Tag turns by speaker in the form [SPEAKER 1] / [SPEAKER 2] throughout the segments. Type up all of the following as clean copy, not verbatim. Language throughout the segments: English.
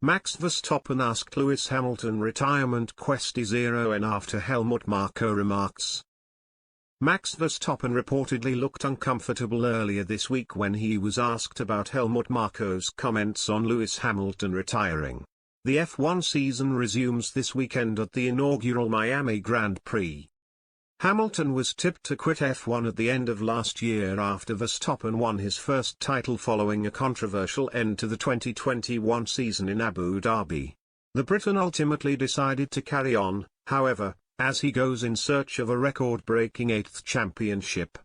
[SPEAKER 1] Max Verstappen asked Lewis Hamilton retirement questi0n after Helmut Marko remarks. Max Verstappen reportedly looked uncomfortable earlier this week when he was asked about Helmut Marko's comments on Lewis Hamilton retiring. The F1 season resumes this weekend at the inaugural Miami Grand Prix. Hamilton was tipped to quit F1 at the end of last year after Verstappen won his first title following a controversial end to the 2021 season in Abu Dhabi. The Briton ultimately decided to carry on, however, as he goes in search of a record-breaking 8th championship.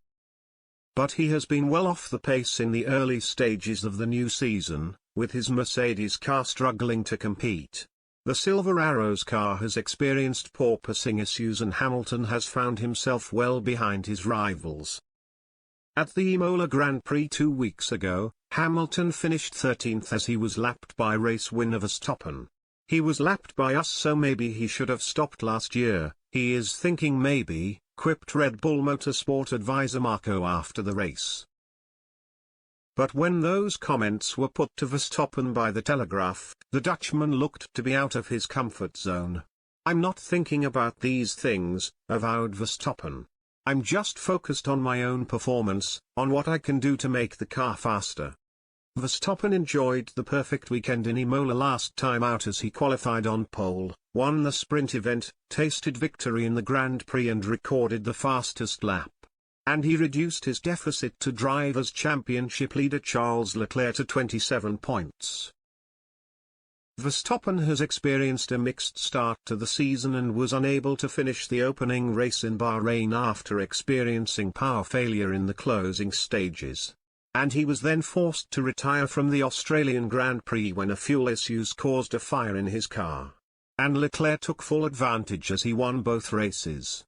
[SPEAKER 1] But he has been well off the pace in the early stages of the new season, with his Mercedes car struggling to compete. The Silver Arrows car has experienced porpoising issues and Hamilton has found himself well behind his rivals. At the Imola Grand Prix 2 weeks ago, Hamilton finished 13th as he was lapped by race winner Verstappen. "He was lapped by us, so maybe he should have stopped last year, he is thinking maybe," quipped Red Bull Motorsport advisor Marko after the race. But when those comments were put to Verstappen by The Telegraph, the Dutchman looked to be out of his comfort zone. "I'm not thinking about these things," avowed Verstappen. "I'm just focused on my own performance, on what I can do to make the car faster." Verstappen enjoyed the perfect weekend in Imola last time out as he qualified on pole, won the sprint event, tasted victory in the Grand Prix and recorded the fastest lap. And he reduced his deficit to Drivers' Championship leader Charles Leclerc to 27 points. Verstappen has experienced a mixed start to the season and was unable to finish the opening race in Bahrain after experiencing power failure in the closing stages. And he was then forced to retire from the Australian Grand Prix when a fuel issues caused a fire in his car. And Leclerc took full advantage as he won both races.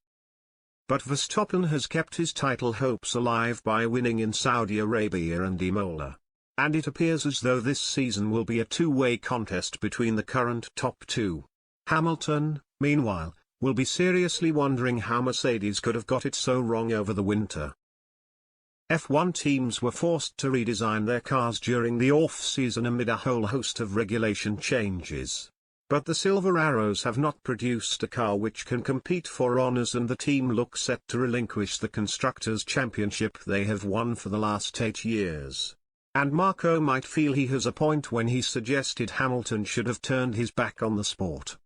[SPEAKER 1] But Verstappen has kept his title hopes alive by winning in Saudi Arabia and Imola. And it appears as though this season will be a two-way contest between the current top two. Hamilton, meanwhile, will be seriously wondering how Mercedes could have got it so wrong over the winter. F1 teams were forced to redesign their cars during the off-season amid a whole host of regulation changes. But the Silver Arrows have not produced a car which can compete for honours, and the team looks set to relinquish the Constructors' Championship they have won for the last 8 years. And Marko might feel he has a point when he suggested Hamilton should have turned his back on the sport.